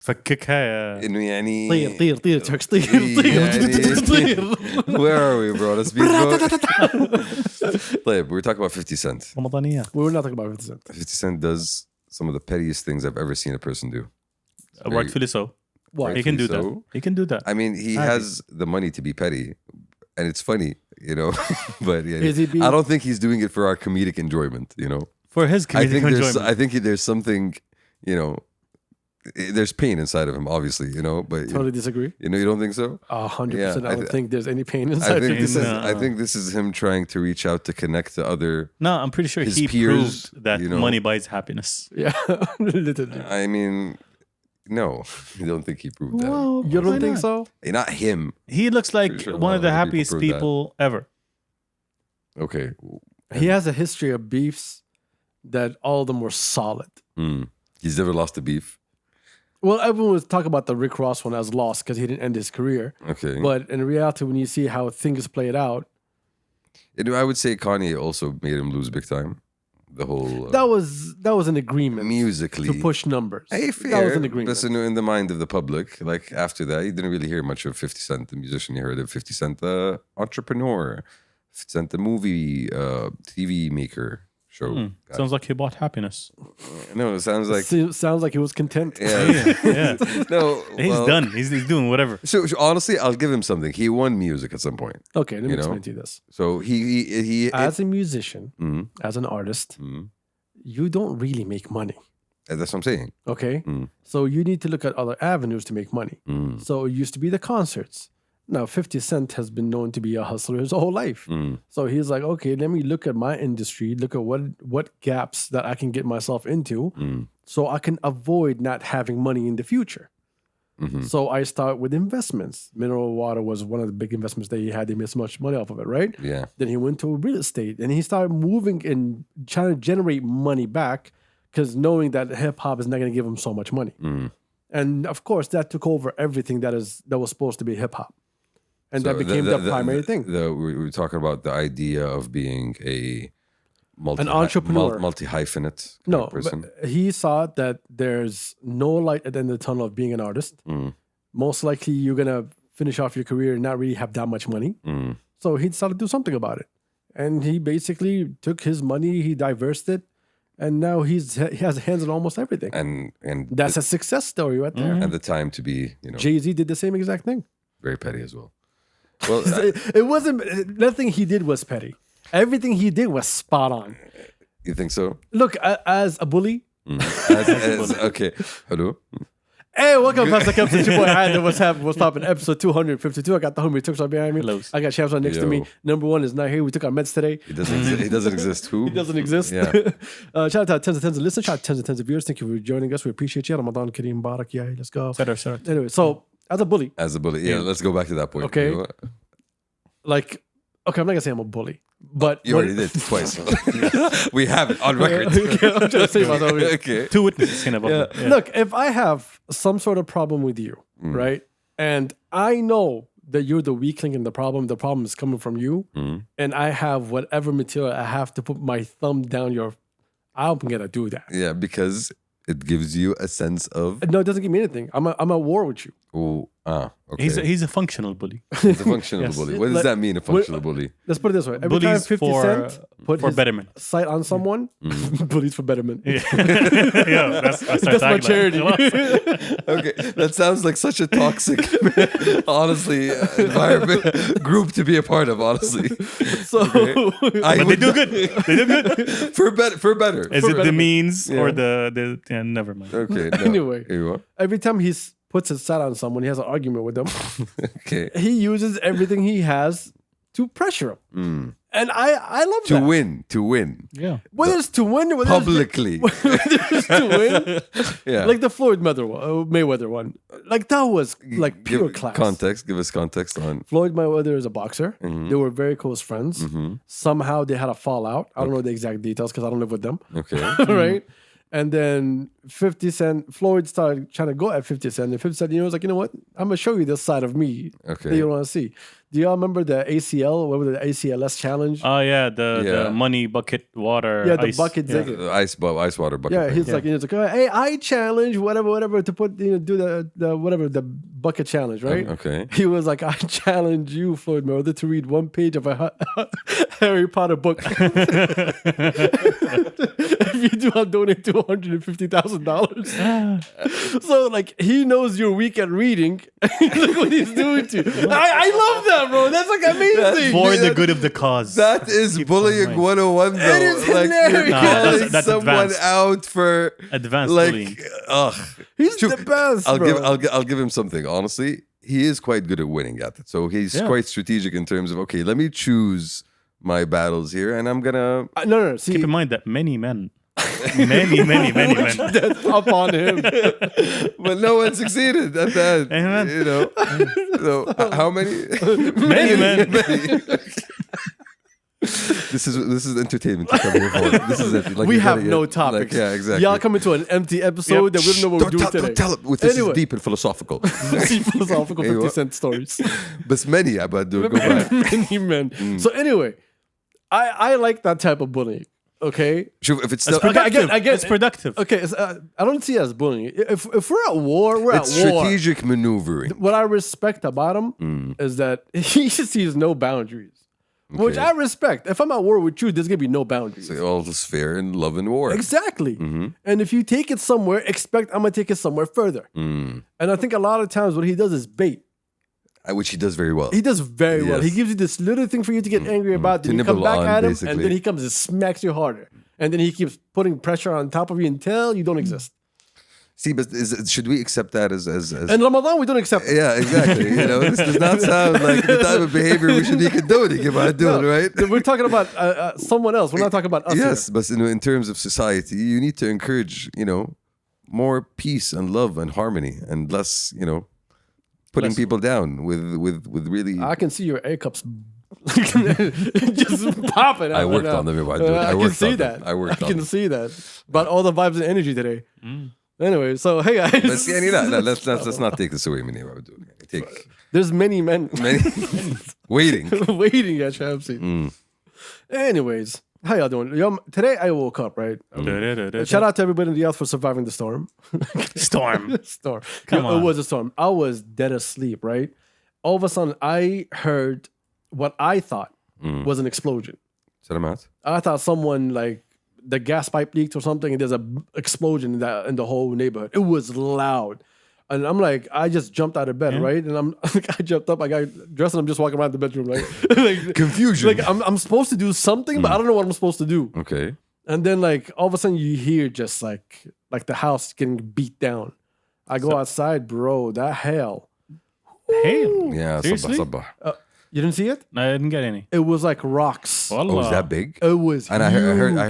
فككها يا انه يعني طير تركس طير where are we bro let's be طيب we're talking about 50 Cent. رمضانية. We're not talking about 50 Cent. 50 Cent does some of the pettiest things I've ever seen a person do. Rightfully so. Why? He can do that. So. He can do that. I mean, he has the money to be petty, and it's funny, you know. But yeah, Is he being- I don't think he's doing it for our comedic enjoyment, you know. For his comedic enjoyment. I think there's something, you know, there's pain inside of him, obviously, you know. But Totally disagree. you know, you don't think so? 100%. I don't think there's any pain I inside think 50 this is. Cent. I think this is him trying to reach out to connect to other. No, I'm pretty sure his he peers, proved that you know. money buys happiness. Yeah, literally. I mean, no, I don't think he proved that. Well, You why don't think not? so? Not him. He looks like Pretty sure a one lot of the of other happiest people people ever. Okay. He has a history of beefs that all of them were solid. He's never lost a beef. Well, everyone was talking about the Rick Ross one as lost because he didn't end his career. Okay. But in reality, when you see how things played out, I would say Kanye also made him lose big time. The whole that was an agreement musically to push numbers. Hey, fair. That was an agreement. But in the mind of the public, like after that, you didn't really hear much of 50 Cent, the musician. You heard of 50 Cent, the entrepreneur, 50 Cent, the movie, TV maker show. Sounds like he bought happiness. No, it sounds like Sounds like he was content. Yeah. no. He's well, done. He's doing whatever. So honestly, I'll give him something. He won music at some point. Okay, let me You know? explain to you this. So he As a musician, as an artist, you don't really make money. that's what I'm saying. Okay? So you need to look at other avenues to make money. So it used to be the concerts. Now, 50 Cent has been known to be a hustler his whole life. So he's like, okay, let me look at my industry, look at what gaps that I can get myself into so I can avoid not having money in the future. So I start with investments. Mineral water was one of the big investments that he had. They made so much money off of it, right? Yeah. Then he went to real estate and he started moving and trying to generate money back because knowing that hip hop is not going to give him so much money. And of course, that took over everything that was supposed to be hip hop. And that became the primary thing. We were talking about the idea of being an entrepreneur. Multi-hyphenate No, person. but he saw that there's no light at the end of the tunnel of being an artist. Most likely you're going to finish off your career and not really have that much money. So he decided to do something about it. And he basically took his money, he diversed it, and now he has hands on almost everything. And That's a success story right there. and the time to be, you know, Jay-Z did the same exact thing. very petty as well. Well, It wasn't, nothing he did was petty. Everything he did was spot on. you think so? Look, as a bully, Okay. Hello. hey, welcome past the Kabsa. Your boy Adam. What's happening? What's popping? Episode 252. I got the homie Terks right behind me. Hello. I got Shams on next to Yo. me. Number one is not here. We took our meds today. He doesn't exist. Who? He doesn't exist. Yeah. Shout out to tens and tens of listeners. Shout out to tens and tens of viewers. Thank you for joining us. We appreciate you. Ramadan Kareem Barak. Yeah, let's go. Sir. Anyway, so as a bully, As a bully. Yeah, let's go back to that point. Okay. You know what? like, okay, I'm not gonna say I'm a bully, but You already did twice. We have it on record. Okay, I'm trying to say myself here. Okay. Two witnesses kind of. Yeah. Look, if I have some sort of problem with you, right, and I know that you're the weak link in the problem is coming from you, and I have whatever material I have to put my thumb down I'm gonna do that. Yeah, because it gives you a sense of. No, it doesn't give me anything. I'm at war with you. Okay. He's a functional bully. He's a functional Yes. bully. What does that mean, a functional bully? Let's put it this way: every Bullies time 50 Cent put for his betterment. sight on someone, bullies for betterment. Yeah, that's That's my charity. Okay, that sounds like such a toxic, honestly, environment group to be a part of. Honestly, So But they do good. They do good. for better. Is it the means or Yeah. the yeah, never mind. Okay. No. Anyway. Here you are. every time he puts his sight on someone, he has an argument with them. Okay. He uses everything he has to pressure him. And I love To that. win. Yeah. Whether it's to win or whether Publicly. it's to win. Yeah. Like the Floyd Mayweather one. Like that was like pure Give class. context. Give us context on. Floyd Mayweather is a boxer. They were very close friends. Somehow they had a fallout. I don't know the exact details because I don't live with them. Okay. Right? And then 50 Cent, Floyd started trying to go at 50 Cent. And 50 Cent, was like, you know what? I'm going to show you this side of me Okay. that you don't want to see. Do y'all remember the ACL? What was the ACLS challenge? Oh yeah, Yeah. the money bucket water. Yeah, the ice. bucket Yeah. thing. Ice water bucket. Yeah, thing. he's like, hey, I challenge whatever to put, do the whatever the bucket challenge, right? Okay. He was like, I challenge you, Floyd Mayweather, to read one page of a Harry Potter book. If you do, I'll donate $250,000. So like, he knows you're weak at reading. Look what he's doing to you. I love that, bro. That's like amazing. For the good of the cause. That is bullying mind. 101 though. It is like hilarious. you're Nah, calling that's someone advanced. out for Advanced like bullying. He's Chouk, the best, I'll bro. I'll give him something. Honestly, he is quite good at winning at it. So he's Yeah. quite strategic in terms of okay, let me choose my battles here, and I'm gonna. No. See, Keep in mind that many men, many men, that's up on him. But no one succeeded at that. Amen. You know. So how many? many men. This is entertainment to come here for. This is it. Like, We you have gotta no get- topics. Like, yeah, exactly. Y'all come into an empty episode that we don't know what we're doing today. Don't tell it. This Anyway. is deep and philosophical. Philosophical Hey, 50 what? cent stories. But many, but go back. Many men. So anyway, I like that type of bullying. Okay. Sure, if it's It's still productive. I get It's it. productive. Okay. I don't see it as bullying. If we're at war, we're it's at war. strategic maneuvering. What I respect about him is that he sees no boundaries, which Okay. I respect. If I'm at war with you, there's gonna be no boundaries. All is fair in love and war. Exactly. And if you take it somewhere, expect I'm gonna take it somewhere further. And I think a lot of times what he does is bait. Which he does very well. He does very well. He Yes. gives you this little thing for you to get angry about. Then To you come nibble back on, at him, basically. and then he comes and smacks you harder. And then he keeps putting pressure on top of you until you don't exist. See, but should we accept that as And Ramadan, we don't accept it. yeah, exactly. You know, this does not sound like the type of behavior we should be condoning about doing, right? We're talking about someone else. We're not talking about us. Yes, here. but in terms of society, you need to encourage, more peace and love and harmony, and less, putting people down with really. I can see your A cups just popping. I out worked right on now. them. I I can worked see on that. them. I worked I on can them. see that. But all the vibes and energy today. Anyway, so hey guys, Let's let's not take this away, Minnie. Take there's many men many waiting. waiting at Shamsi. Anyways, how y'all doing? Today I woke up, right? Shout out to everybody in Riyadh for surviving the storm. Storm. Storm. Come It on. was a storm. I was dead asleep, right? All of a sudden, I heard what I thought was an explosion. Salamat. I thought someone like the gas pipe leaked or something, and there's a explosion in the whole neighborhood. It was loud. And I'm like, I just jumped out of bed, right? And I jumped up, I got dressed, and I'm just walking around the bedroom, like Confusion. Like I'm supposed to do something, but I don't know what I'm supposed to do. Okay. And then like all of a sudden you hear just like the house getting beat down. I go outside, bro. That hail. Hail. Yeah. Seriously? Sabah. You didn't see it? I didn't get any. It was like rocks. Wallah. Oh, is that big? It was. And I huge.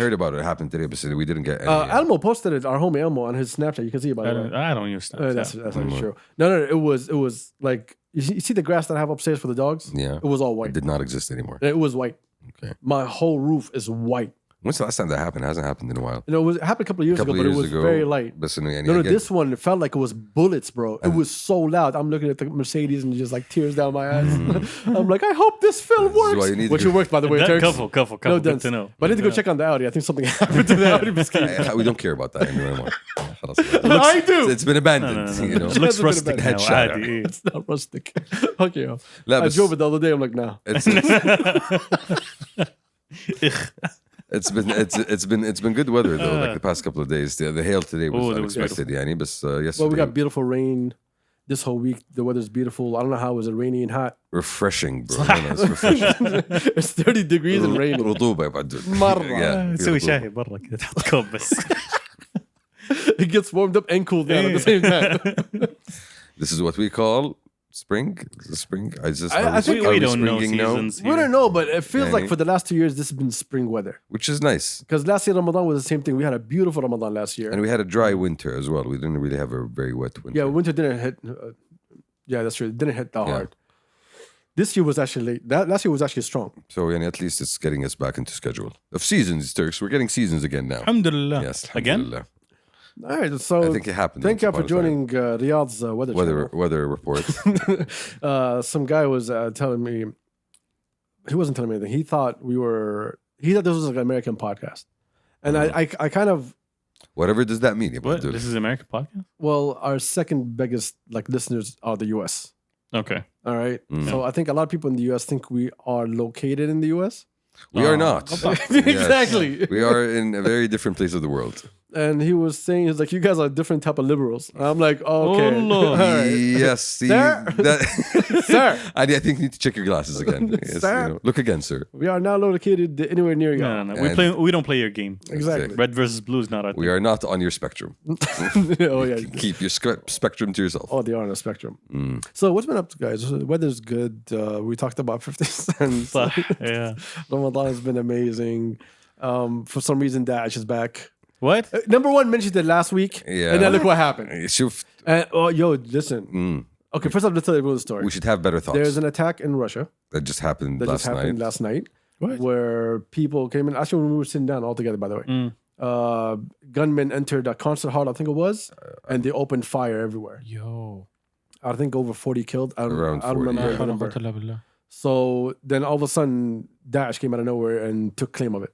heard about it. It happened today, but we didn't get any. Elmo posted it. Our homie Elmo on his Snapchat. You can see it by the way. I don't use that. That's not true. No. It was like you see the grass that I have upstairs for the dogs. Yeah. It was all It white. did not exist anymore. It was white. Okay. My whole roof is white. When's the last time that happened? It hasn't happened in a while. It happened a couple of years ago, but it was very light. But No, this one, it felt like it was bullets, bro. It was so loud. I'm looking at the Mercedes and just like tears down my eyes. I'm like, I hope this film why works. you need Which to- it worked, by the way. Turks. Couple. No, Good done. to know. But I need to go check on the Audi. I think something happened to the Audi. Biscuit. We don't care about that anymore. I do. It's been abandoned. No. You know? It looks Hasn't been rustic a now. bad shot. عادي. It's not rustic. Okay, yo. لا, I بس drove it the other day. I'm like, nah. it's been good weather though. Like the past couple of days, the hail today was Oh, that was unexpected. يعني, بس yesterday Well, we got beautiful rain. This whole week, the weather's beautiful. I don't know how is it rainy and hot. refreshing, bro. It's refreshing. It's 30 degrees and raining. رطوبة يا بعد. مرة. Yeah, في تسوي رطوبة. شاي برا كذا تحط كوب بس. It gets warmed up and cooled down at the same time. This is what we call spring. Is it spring? I think we don't know springing now? seasons. We don't know, but it feels Yeah, like for the last 2 years, this has been spring weather. Which is nice. Because last year Ramadan was the same thing. We had a beautiful Ramadan last year. And we had a dry winter as well. We didn't really have a very wet winter. Yeah, winter didn't hit. Yeah, that's true. It didn't hit that Yeah. hard. This year was actually late. Last year was actually strong. So yeah, at least it's getting us back into schedule of seasons, Turks. We're getting seasons again now. Alhamdulillah. Yes, Again? alhamdulillah. All right, so I think it happened. thank you once for upon a time. joining Riyadh's weather channel. Weather report. Some guy was telling me, he wasn't telling me anything. He thought this was like an American podcast. And I kind of, Whatever does that mean? What? Dude? This is American podcast? well, our second biggest like listeners are the US. Okay. All right. So I think a lot of people in the US think we are located in the US. We are not. Exactly. We are in a very different place of the world. And he was saying, he's like, you guys are a different type of liberals. And I'm like, okay. Oh, Lord. All right. Yes, see, Sir. that, I think you need to check your glasses again. Yes, Sir. look again, sir. We are not located anywhere near you. No. And- We don't play your game. Exactly. Red versus blue is not our We thing. are not on your spectrum. Oh, yeah. Keep your spectrum to yourself. Oh, they are on a spectrum. So what's been up, guys? The weather's good. We talked about 50 cents. Yeah. Ramadan has been amazing. For some reason, Daesh is back. What? Number one mentioned it last week. Yeah. And then look what happened. Shuf, Yo, listen. Okay, first off, let's tell everyone the story. we should have better thoughts. There's an attack in Russia that just happened that last just happened night. last night. What? Where people came in. Actually, when we were sitting down all together, by the way. Gunmen entered a concert hall, I think it was, and they opened fire everywhere. Yo. I think over 40 killed. I don't Around remember 40, the number. So then all of a sudden, Daesh came out of nowhere and took claim of it.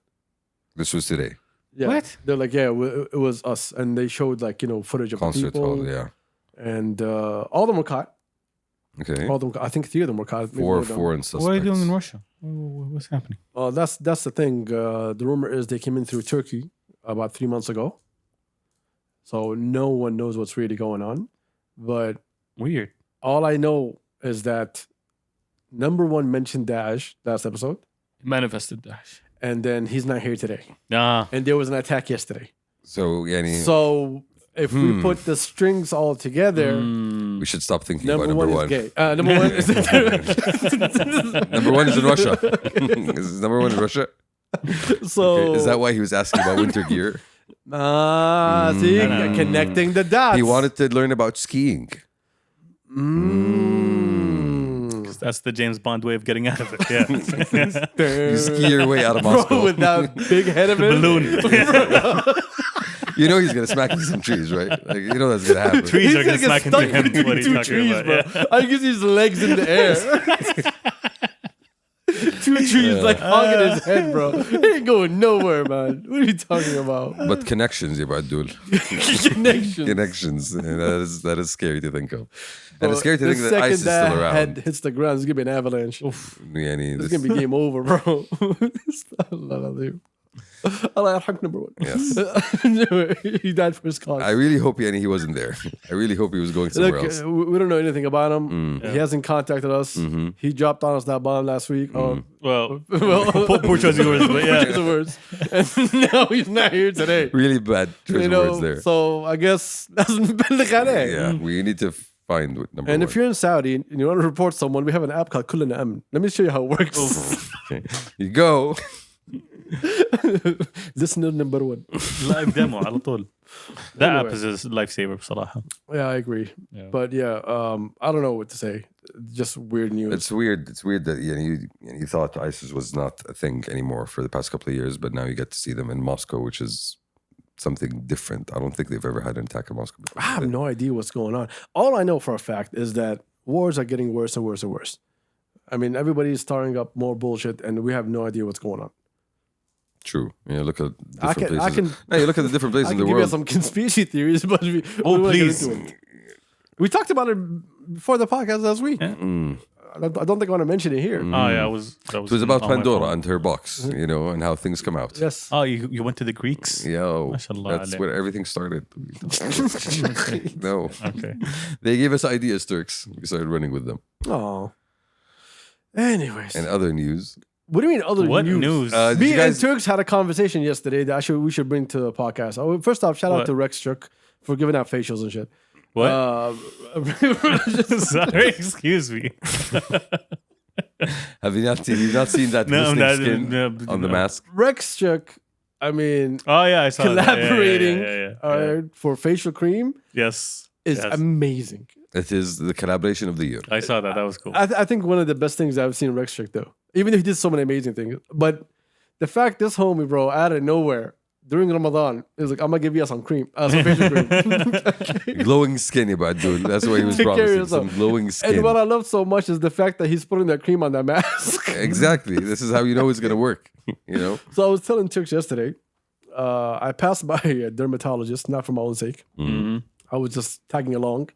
This was today. Yeah. What? They're like, yeah, it was us. And they showed like, footage of the Concert people. hall, yeah. And all of them were caught. Okay. All of them, I think 3 of them were caught. Maybe more than- Foreign suspects. What are you doing in Russia? What's happening? That's the thing. The rumor is they came in through Turkey about 3 months ago. So no one knows what's really going on. But Weird. all I know is that number one mentioned Daesh last episode. Manifested Daesh. And then he's not here today. Nah. And there was an attack yesterday. So, yani, So if we put the strings all together, we should stop thinking number about one number is one. gay. Number one is Number one is in Russia. Is number one in Russia? so. Okay. Is that why he was asking about winter gear? See, connecting the dots. He wanted to learn about skiing. That's the James Bond way of getting out of it. Yeah. You ski your way out of Moscow. Bro, with that big head of it. Balloon. You know he's gonna smack into some trees, right? Like, you know that's gonna happen. Trees are going to smack into him. between What are you two talking trees, about? bro. Yeah. I can see his legs in the air. Two trees like hogging his head, bro. He ain't going nowhere, man. What are you talking about? But connections, ya Abdul. Connection. Connections. And that is scary to think of. And it's scary to The think that second ICE is still that around. head hits the ground, it's gonna be an avalanche. Yani, It's this- gonna be game over, bro. Allah yarham number one. Yes. He died for his cause. I really hope he wasn't there. I really hope he was going somewhere Look, else. we don't know anything about him. He hasn't contacted us. He dropped on us that bomb last week. Oh, Well, well, poor choice of words, but yeah. the words. And now he's not here today. Really bad choice of words there. So I guess that's نبلغ عليه. Yeah, we need to find number And one. if you're in Saudi and you want to report someone, we have an app called Kullana Amn. Let me show you how it works. Okay. You go. Listener number one. Live demo على طول. That app Anyway. is a lifesaver بصراحة. Yeah, I agree. Yeah. But yeah, I don't know what to say. Just weird news. It's weird. It's weird that you thought ISIS was not a thing anymore for the past couple of years, but now you get to see them in Moscow, which is something different. I don't think they've ever had an attack in Moscow before. I have no idea what's going on. All I know for a fact is that wars are getting worse and worse and worse. I mean, everybody's stirring up more bullshit, and we have no idea what's going on. True. You look at I different can- places. No, you look at the different places I in can the give you world. some conspiracy theories, but we Oh, won't get please. into it. We talked about it before the podcast last week. I don't think I want to mention it here. Oh yeah, that It was about on my Pandora phone. and her box, and how things come out. Yes. Oh, you went to the Greeks? Yo, Mashallah that's alayh. where everything started. No, Okay. they gave us ideas, Turks. We started running with them. Oh. Anyways, And other news. what do you mean other What news? news? Did Me you guys- and Turks had a conversation yesterday that we should bring to the podcast. First off, shout out What? to RexChouk for giving out facials and shit. What? Uh, Sorry, excuse me. Have you not seen that No, glistening skin no, on the no. mask? RexChouk, I mean, Oh yeah, I saw that. collaborating Yeah. for facial cream Yes. is yes. amazing. It is the collaboration of the year. I saw that. That was cool. I think one of the best things I've seen RexChouk though, even if he did so many amazing things. But the fact this homie, bro, out of nowhere, during Ramadan, he was like, I'm gonna give you some cream, some facial cream. Glowing skin, about dude. That's what he was Take care of promising. yourself. Some glowing skin. And what I love so much is the fact that he's putting that cream on that mask. Exactly. This is how you know it's gonna work. You know. So I was telling Turks yesterday, I passed by a dermatologist, not for my own sake. Mm-hmm. I was just tagging along,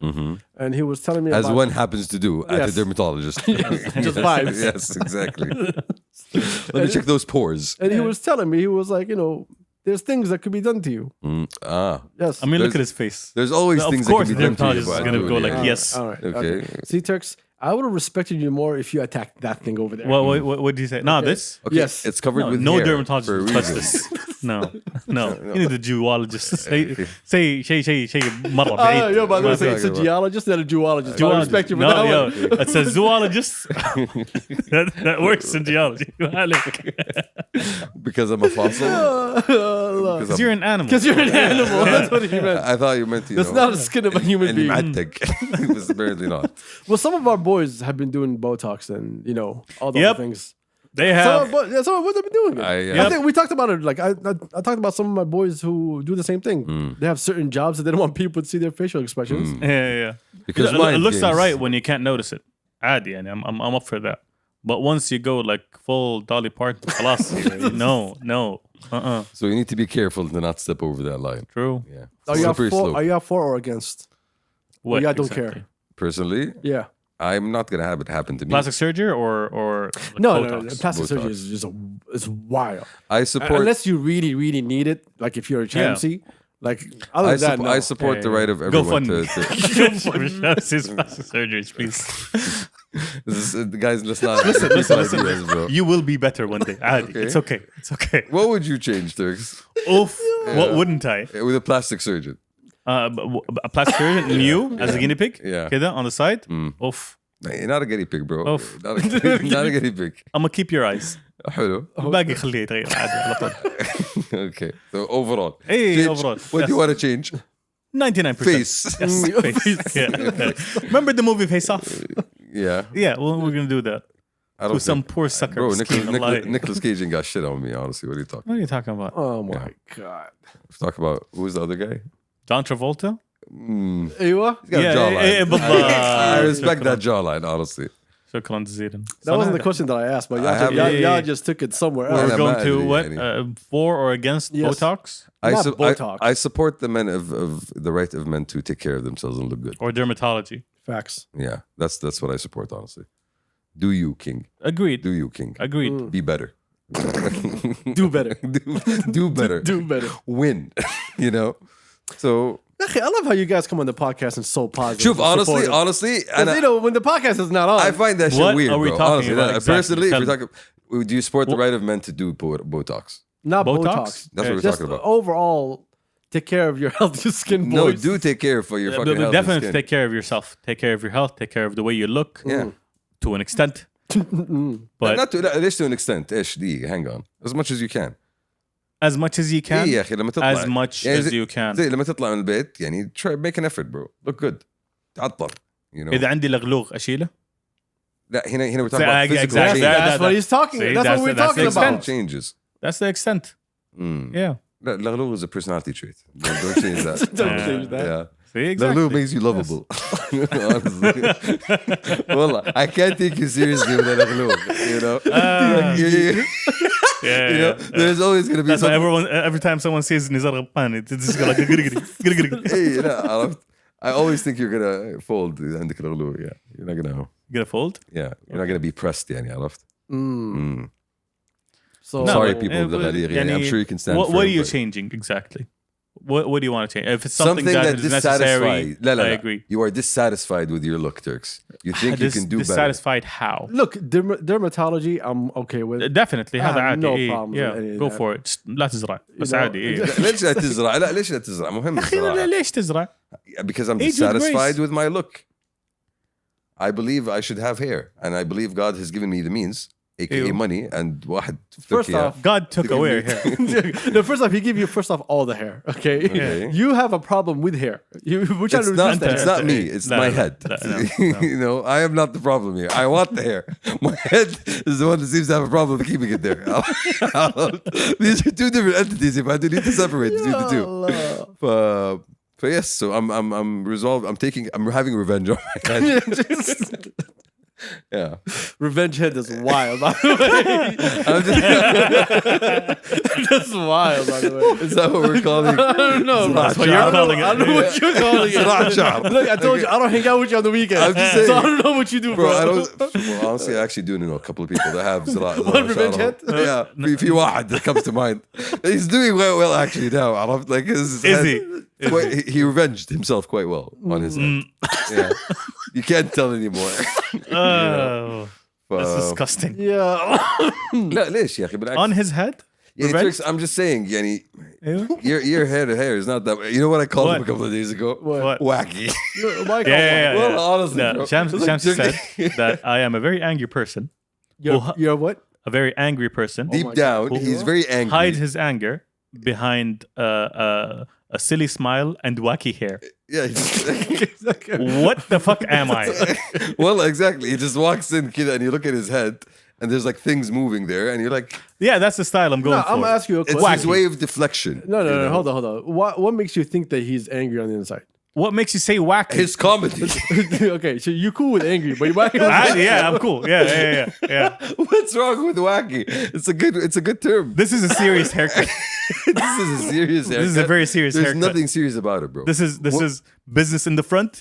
and he was telling me As about one happens to do at a Yes. dermatologist. just vibes. Yes, exactly. Let me check those pores. And he was telling me, he was like, there's things that could be done to you. Yes. I mean, look There's- at his face. There's always Of things that course, can the be done to you. dermatologist is but gonna dude, go yeah. like, yes. All right. Okay. See, Turks, I would have respected you more if you attacked that thing over there. What do you say? No, this. Okay, Yes. it's covered No, with no hair dermatologist for a will touch reason. this. No. You need a zoologist. Say شيء مرة بعيد. Yo, by the way, What are you it's a talking geologist, not a zoologist. So I respect you for that No, one. yo, it's a zoologist that works in geology. Because I'm a fossil. Because you're an animal. Because you're an animal. That's what he meant. I thought you meant to. It's not the skin of a human being. Animatic. It was apparently not. Well, some of our boys have been doing Botox and, all those Yep. things. They Some have. of our boys have been doing it. I I think we talked about it. Like I talked about some of my boys who do the same thing. They have certain jobs that they don't want people to see their facial expressions. Yeah. Because it mind looks games. alright when you can't notice it. عادي يعني I'm up for that. But once you go like full Dolly Parton, خلاص. No. So you need to be careful to not step over that line. True. Yeah. Are you Slippery slope. for or against? What? Yeah, I don't exactly? care. Personally, Yeah. I'm not gonna have it happen to me. Plastic surgery or like No, Botox? plastic Botox. surgery is just it's wild. I support. Unless you really, really need it, like if you're a champion, like other I, than that, no. I support the right of Go everyone fund to. me. His plastic surgeries, please. The guys, let's not. Listen, ideas, bro. You will be better one day. عادي. It's okay. What would you change, Turks, Oof. What wouldn't I? with a plastic surgeon? A plastic surgeon, you as a guinea pig, Yeah. كده on the side. Oof. You're not a guinea pig, bro. Oof. Not a guinea pig. I'm gonna keep your eyes. حلو. باقي خليه يتغير عادي على طول. Okay. So overall. Hey, Change- overall, What do you yes. want to change? 99%. Face. Yes, face. Yeah. Remember the movie Face Off? Yeah. Yeah, well, we're gonna do that. I don't With some think- poor sucker. Bro, scheme of life. Nicholas Cage ain't got shit on me, honestly. What are you talking What are you talking about? Oh my god. Talk about who's the other guy? John Travolta? ايوه. He's got a Yeah, jawline. بالضبط. I respect that jawline, honestly. شكرا جزيلا. That wasn't the question that I asked, but I have- y'all just took it somewhere We're else. Yeah, going man, to what? يعني. For or against Yes. Botox? Not Botox. I support the men of the right of men to take care of themselves and look good. Or dermatology? Facts. Yeah, that's what I support, honestly. Do you, King? Agreed. Do you, King? Agreed. Be better. Do better. do better. Do better. Win. You know? So, I love how you guys come on the podcast and so positive. Shuf, and honestly, supportive. 'Cause, and when the podcast is not on, I find that shit What weird, are we bro. talking Honestly, about exactly? personally, if Tell we're talking, do you support the right of men to do Botox? not Botox? Botox. That's what we're Just talking about. overall, take care of your healthy skin, No, boys. do take care for your fucking health. Definitely and skin. take care of yourself. Take care of your health. Take care of the way you look. Yeah. To an extent. But not to ليش to an extent ايش دقيقة hang on as much as you can as much as you can. إيه يا أخي لما تطلع As much يعني as you can. زي لما تطلع من البيت يعني try make an effort bro look good تعطر you know إذا عندي لغلوغ أشيله. لا هنا we're talking So, about physical exactly. change. That's what he's talking. See, That's what we're that's talking the about. extent. changes That's the extent. Yeah. لا لغلوغ is a personality trait don't change that Don't change that. yeah See, exactly. لغلوغ makes you lovable honestly والله I can't take you seriously with a لغلوغ you know Yeah, you know there's always gonna be That's why something every time someone says Nizar Ghaffani, it's just like gonna إيه لا عرفت I always think you're gonna fold عندك لغلوغ yeah you're not gonna fold. yeah you're not gonna be pressed يعني عرفت So No, sorry but, people uh, of the Ghadir, يعني I'm sure you can stand What firm, are you but- changing exactly? What do you want to change? If it's something, Something that that is necessary, dissatisfied لا, I agree. you are dissatisfied with your look Turks you think you can do better Dissatisfied how? look, dermatology, I'm okay with. Definitely I هذا have عادي. no إيه. problems with any Yeah, of go that. for it. Just لا تزرع بس know, عادي. إيه. ليش لا تزرع لا ليش لا تزرع مهم الزراعة ليش تزرع؟ because I'm Age with dissatisfied grace. with my look I believe I should have hair and I believe God has given me the means aka money, and واحد First Turkey, off, God took away your hair. no, first off, he gave you all the hair. Okay, you have a problem with hair. Which it's not me. It's No, my no, head. no. You know, I am not the problem here. I want the hair. My head is the one that seems to have a problem with keeping it there. These are two different entities. If I do need to separate between the two. But yes, so I'm resolved. I'm having revenge on my head. Yeah. Revenge head is wild, by the way. That's wild, by the way. Is that what we're calling? I don't know. That's what you're calling it. I don't know what you're calling it. Look, I told you I don't hang out with you on the weekend. I'm just saying, so I don't know what you do, bro. Well, honestly, I actually do know a couple of people that have One revenge head? Yeah, في واحد that comes to mind. He's doing well actually now. I love like his Is head, he? he revenged himself quite well on his head. Yeah, you can't tell anymore. Oh, that's disgusting. Yeah. لا ليش يا أخي بالعكس. On his head? يعني Revenge? Turks, I'm just saying يعني Ew. your hair to hair is not that. You know what I called him What? a couple of days ago? What? Wacky. Yeah. Well, honestly, No, bro. Shams It's like said Turkey. that I am a very angry person. You're what? A very angry person. Deep my down, God. he's very angry. Hides his anger behind a silly smile and wacky hair. Yeah. What the fuck am I? Well, exactly. He just walks in, kid, and you look at his head, and there's like things moving there, and you're like, Yeah, that's the style I'm going No, for. I'm gonna ask you a it's question. his way of deflection. No, you know? hold on. What makes you think that he's angry on the inside? What makes you say wacky? His comedy. Okay, so you cool with angry, but wacky. Yeah, I'm cool. Yeah. What's wrong with wacky? It's a good term. This is a serious haircut. This is a serious haircut. This is a very serious There's haircut. nothing serious about it, bro. This is business in the front,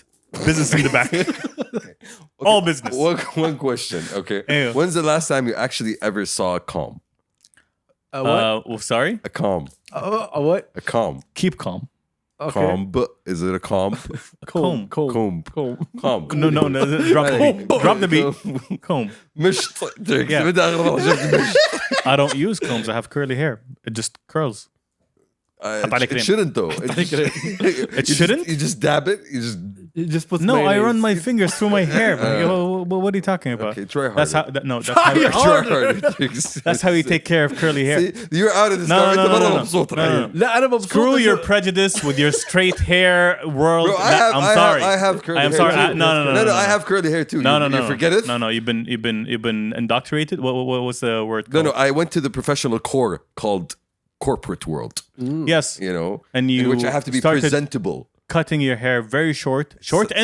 business in the back. All business. One question, okay? Ew. When's the last time you actually ever saw a comb? What? Sorry? A comb. What? A comb. Keep calm. Okay. Comb. Is it a comb? Comb. Comb. Comb. No. Drop the beat. Drop the beat. Comb. مشط. Yeah. بدي أغرب والله شفت مشط. I don't use combs. I have curly hair. It just curls. It shouldn't though. It shouldn't? You just dab it. You just You just put No, I mayonnaise. run my fingers through my hair. Man. What are you talking about? okay. Try harder. That's how. Try harder. That's how you take care of curly hair. See, you're out of this. No. أنت مرة مبسوط الحين. لا أنا مبسوط. Screw your prejudice with your straight hair world. Bro, I'm sorry. I have curly I'm hair. sorry. Too. No. I have curly hair too. No. You forget it? No. You've been indoctrinated. What was the word? No. Called? I went to the professional core called corporate world. Yes. You know, And you in which I have to be started presentable. cutting your hair very short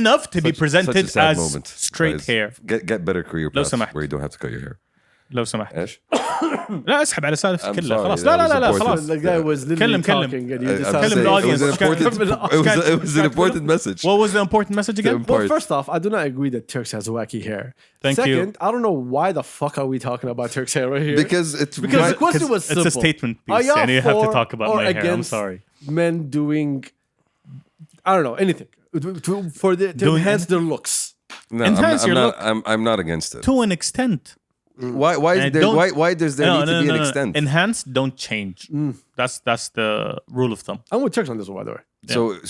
enough to be presented such a sad as moment, straight guys. hair. Get better career لو paths سمحت. where you don't have to cut your hair. لو سمحت. ايش؟ لا اسحب على سالفتي I'm كلها sorry, خلاص. that لا was important. خلاص. The guy was literally كلم. talking and you I'm decided. Tell him saying the it was an audience. it was an important message. What was the important message again? The Well, first off, I do not agree that Turks has wacky hair. Thank you. Second, I don't know why the fuck are we talking about Turks hair right here. Because the question was simple. It's a statement Are piece, y'all and you have to for talk about or my hair. I'm against sorry. Men doing, I don't know, anything to Doing enhance their looks. no, Enhance your look. I'm not against it. To an extent. Why is And there don't- why does there need to be an extent? Enhance, don't change. That's the rule of thumb. I'm with Turks on this one, by the way.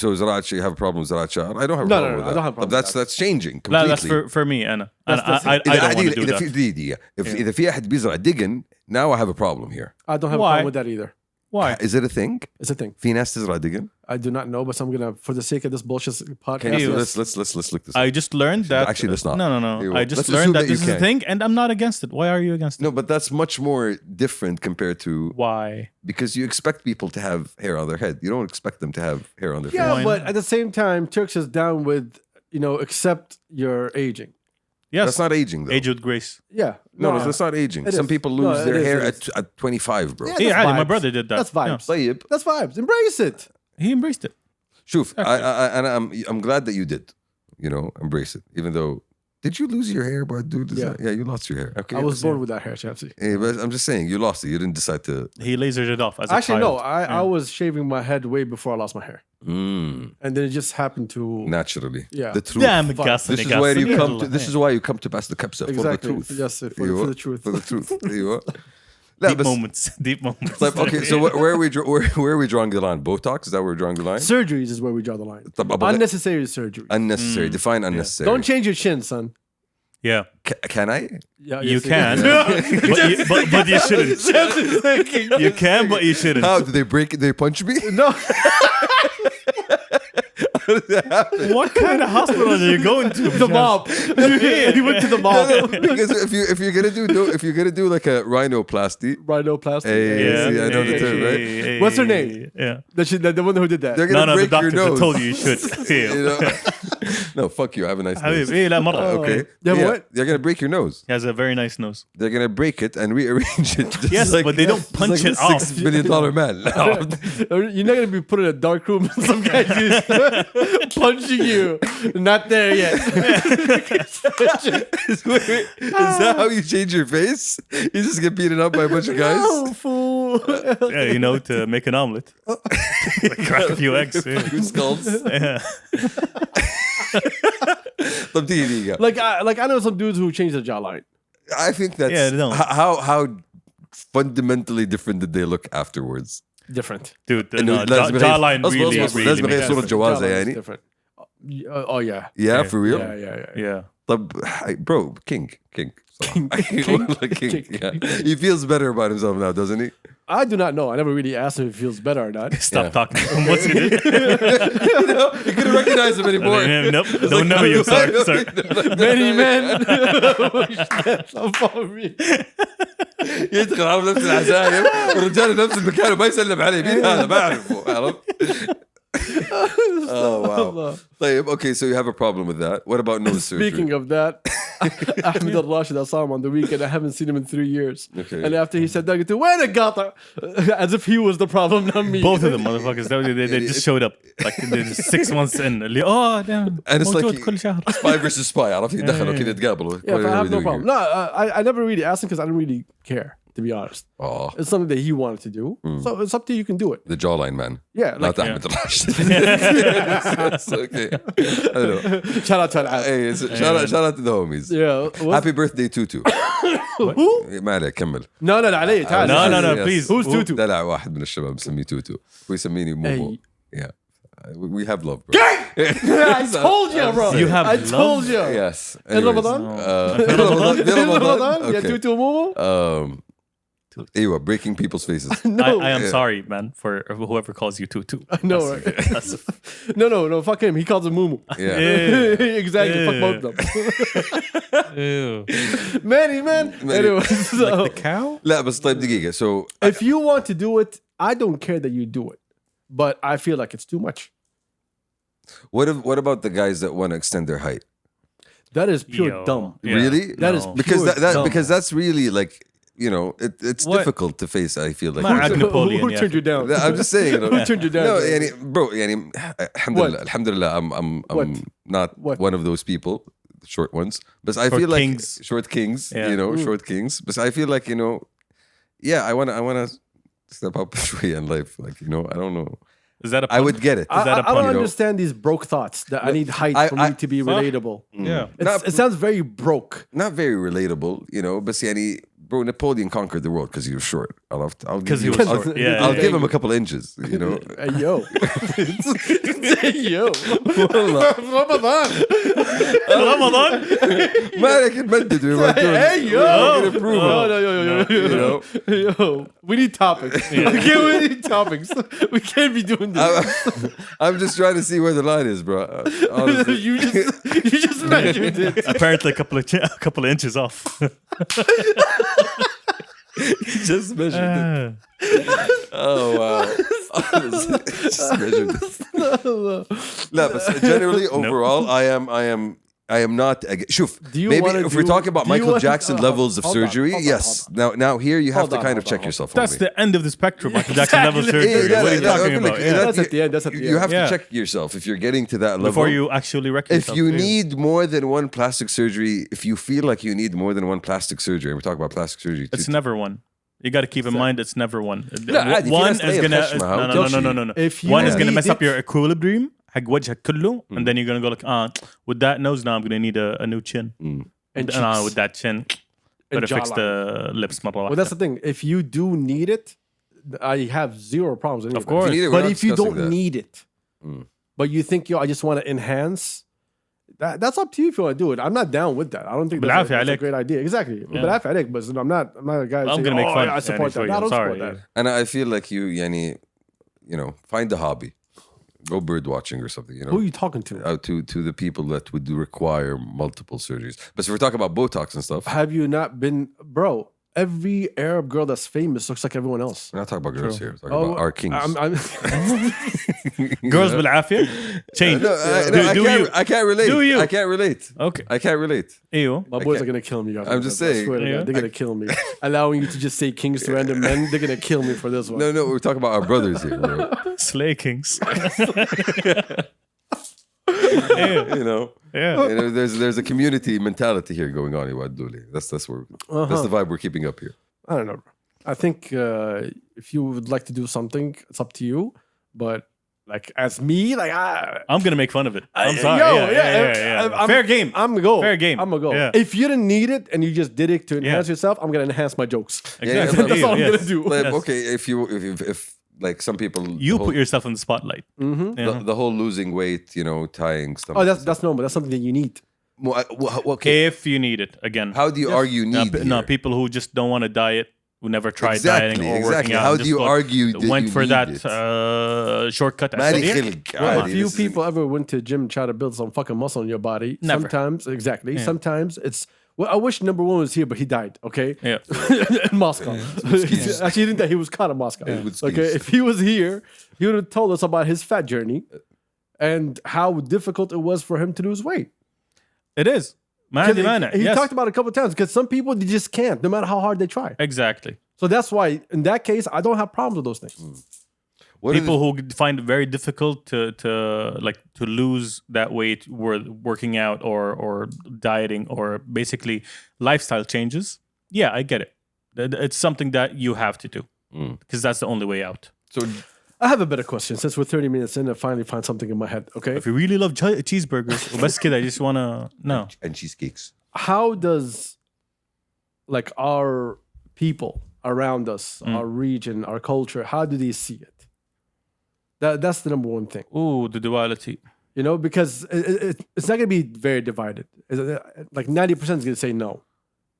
So Zarachi, you have a problem with Zarachi? I don't have a No, problem no, with I that. don't have a problem But with that. that's changing لا, completely. that's for me أنا. I That's don't want to do إذا that. في دقيقة إذا في أحد بيزرع دقن now I have a problem here. I don't have a Why? problem with that either. Why? Is it a thing? It's a thing. في ناس تزرع دقن? I do not know, but I'm gonna, for the sake of this bullshit podcast, Okay, so yes. let's look this up. I just learned that. Actually, let's not. No. You I will. just Let's learned assume that that you this is a can. thing, and I'm not against it. Why are you against it? No, but that's much more different compared to Why? because you expect people to have hair on their head. You don't expect them to have hair on their Yeah, face. but at the same time, Turks is down with, accept your aging. Yes. That's not aging though. Age with grace. Yeah. No, that's not aging. It Some is. people No, lose their it is, hair it is. at 25, bro. Yeah, Yeah, that's Ali, my vibes. brother did that. That's vibes. طيب. That's vibes. Embrace it. Yeah. He embraced it. شوف, I'm glad that you did. Embrace it. Even though, did you lose your hair, bro? Dude, Yeah. you lost your hair. Okay, I was born with that hair, Chapsy. But I'm just saying, you lost it. You didn't decide to. He lasered it off as a Actually, no. child. I was shaving my head way before I lost my hair, and then it just happened to Naturally. Yeah. The truth. Damn, This is where you come to. This is why you come to pass the Kabsa for the exactly. truth. Yes, for the truth. For the truth. أيوة. لا, Deep بس- moments. Deep moments. طيب, okay, so where are we drawing the line? Botox? Is that where we're drawing the line? Surgeries is where we draw the line. طب أبغى- Unnecessary surgery. Unnecessary. Define unnecessary. Don't change your chin, son. Yeah. Can I? Yeah, You yes, can, yes. but you shouldn't. Just thinking. You can, but you shouldn't. How do they break it? They punch me? No. How does that happen? What kind of hospital are you going to? The mob. He went to the mob. Because if you're gonna do like a rhinoplasty, Rhinoplasty. Yeah. see, I know the term, right? What's her name? Yeah. The one who did that. They're No, gonna the break your doctor nose. told you should. You know? No, fuck you. I have a nice nose. حبيبي لا مرة. Okay. Yeah, but what? They're gonna break your nose. He has a very nice nose. They're gonna break it and rearrange it. Just Yes, but they don't punch like it a off. $6 billion man. You're not gonna be put in a dark room and some guy punching you. Not there yet. Is that how you change your face? You just get beaten up by a bunch of guys? Oh, fool. Yeah, to make an omelet. Crack a few eggs. Yeah. Few skulls. Yeah. طب تيجي دقيقة. Like I know some dudes who change their jawline. I think that's Yeah, no. how fundamentally different did they look afterwards? Different. Dude, إنه no, لازم jawline أصبر really, أصبر really لازم makes أغير صورة sense. جوازة Jawline is يعني. different. Oh yeah. Yeah, for real. Yeah. Yeah. طب bro, king. King. Yeah. He feels better about himself now, doesn't he? I do not know. I never really asked him if he feels better or not. Stop talking. What's he did? You couldn't recognize him anymore. Nope. Don't know you. Sorry. Many men. Follow me. يدخل على نفس العزايم والرجال نفس المكان وما يسلم عليه مين هذا ما أعرفه عرفت Oh wow. طيب, okay, so you have a problem with that. What about nose surgery? Speaking of that, Ahmed al-Rashid, I saw him on the weekend. I haven't seen him in 3 years. Okay. And after he said that, I go, where the gata? As if he was the problem, not me. Both of them motherfuckers. They just showed up. Like they're just 6 months in. Oh damn. And it's like موجود كل شهر. spy versus spy عرفت يدخلوا كذا يتقابلوا. Yeah, What but I are have we no doing problem. here? No, I never really asked him because I didn't really care, to be honest. Oh, It's something that he wanted to do. So it's up to you. You can do it. the jawline man. Yeah. Like, Not Ahmed al-Rashid. It's okay. I don't know. shout out to Al. Hey, shout out to the homies. Yeah. Happy birthday Tutu. Who? ما عليك كمل. No, علي تعال. No, Yes. please. Who's Tutu? دلع واحد من الشباب مسميه توتو ويسميني مومو. Hey. Yeah. We have love, bro. I told you, bro. You have I told love? you. Yes. In Ramadan? في Ramadan? Yeah, Okay. Tutu Momo? ايوه, breaking people's faces. No. I am sorry, man, for whoever calls you Tutu. No, right? No, fuck him. He calls him Mumu. Yeah. Exactly. Fuck both of them. Manny, man. Anyway, so The cow? لا بس طيب دقيقة. So if you want to do it, I don't care that you do it. But I feel like it's too much. what about the guys that want to extend their height? That is pure Yo. dumb. Yeah. Really? That is No. Because pure dumb. because that's really like, you know, it's What? difficult to face. I feel like. ما عاد Napoleon, Who yeah. turned you down? I'm just saying. You know, Who turned you down? no, يعني, bro, يعني, alhamdulillah, I'm What? not What? one of those people, the short ones. But I Short feel like kings. short kings, Yeah. you know, short kings. But I feel like, you know, yeah, I wanna step up in life. Like, you know, I don't know. Is that a I would get it. Is that a I pun, don't you know? understand these broke thoughts that I need height for me to be relatable. Yeah. It sounds very broke. Not very relatable, you know. But يعني, bro, Napoleon conquered the world because he was short. I'll give 'Cause he you- was I'll- short, yeah. I'll give him a couple inches, you know. Hey, yo. Hey, yo. Ramadan. Ramadan? ما عليك نمدد. We were doing- Hey, yo. we're gonna prove No, it. no, yo. You know? Yo, we need topics. Okay, we need topics. We can't be doing this. I'm just trying to see where the line is, bro. Honestly. you just measured it. Apparently a couple of inches off. Just measured it. Oh wow. Just measured it. لا بس generally overall I am not شوف, Do you maybe wanna if we're do- talking about do you Michael wanna- Jackson levels of hold on, surgery, hold on, yes. hold Now here you have Hold to on, kind of hold check on, yourself. That's homie. the end of the spectrum. Michael Jackson level Exactly. surgery. Yeah, What are you talking yeah, about? yeah, Yeah. That's at the end. That's at the You end. have to Yeah. check yourself if you're getting to that level. Before you actually wreck if yourself. you Yeah. need more than one plastic surgery, if you feel like you need more than one plastic surgery, and we're talking about plastic surgery. It's never one. You got to keep in mind it's never one. عادي، في One ناس is تلاقيها gonna بخشمها no. If you One is gonna need mess up it- your equilibrium حق وجهك كله, and then you're gonna go like, with that nose now I'm gonna need a new chin. And And with that chin, better fix jawline. the lips مرة Well, واحدة. that's the thing. If you do need it, I have zero problems. Anyway. Of course. If you need it, we're But not if you discussing don't that. need it, but you think, I just want to enhance, That's up to you if you want to do it. I'm not down with that. I don't think that's بالعافية a عليك. great idea. Exactly. بالعافية عليك, but I'm not a guy. I'm saying, gonna make fun. I support that. for you. No, I don't Sorry. support that. And I feel like you know, find a hobby. Go bird watching or something, you know. Who are you talking to? To the people that would require multiple surgeries. But if we're talking about Botox and stuff, Have you not been, bro? Every Arab girl that's famous looks like everyone else. we're not talking about girls here. We're talking about our kings. Girls بالعافية. Change. I can't relate. Do you? I can't relate. Okay. I can't relate. ايوه. My boys are gonna kill me. I'm just I saying. swear to Yeah. God, they're gonna kill me. Allowing you to just say kings to random men, they're gonna kill me for this one. No, we're talking about our brothers here, bro. Slay Kings. You know. Yeah. You know, there's a community mentality here going on. That's that's the vibe we're keeping up here. I don't know. I think if you would like to do something, it's up to you. But like as me, like I'm gonna make fun of it. I'm sorry. Yo, Yeah. Fair game. I'm gonna go. Fair game. I'm gonna go. Yeah. If you didn't need it and you just did it to enhance Yeah. yourself, I'm gonna enhance my jokes. Exactly. That's all I'm Yes. gonna do. Like, Yes. okay, if like some people, You the whole, put yourself in the spotlight. the whole losing weight, you know, tying stuff. Oh, that's normal. That's something that you need. Okay. If you need it again. How do you argue need? No, here? people who just don't want to diet, who never tried Exactly, dieting or exactly. working out. How and do just you argue that went you for need that it? shortcut. ما لي Yeah. خلق. Well, عادي, if you this is- people ever went to gym and try to build some fucking muscle in your body, Never. sometimes, exactly, sometimes it's, well, I wish number one was here, but he died, okay? Yeah. In Moscow. Actually, he didn't die, he was caught in Moscow. with Okay, skis. if he was here, he would have told us about his fat journey and how difficult it was for him to lose weight. It is. ما عندي مانع. He Yes. talked about it a couple of times because some people, they just can't, no matter how hard they try. Exactly. So that's why, in that case, I don't have problems with those things. What are People who find it very difficult to lose that weight working out or dieting or basically lifestyle changes. Yeah, I get it. It's something that you have to do because that's the only way out. So I have a better question since we're 30 minutes in and finally find something in my head, okay? If you really love cheeseburgers, وبس كده, I just wanna no. and cheesecakes. How does like our people around us, our region, our culture, how do they see it? That's the number one thing, Ooh, the duality. you know, because it's not going to be very divided. Like 90% is going to say no.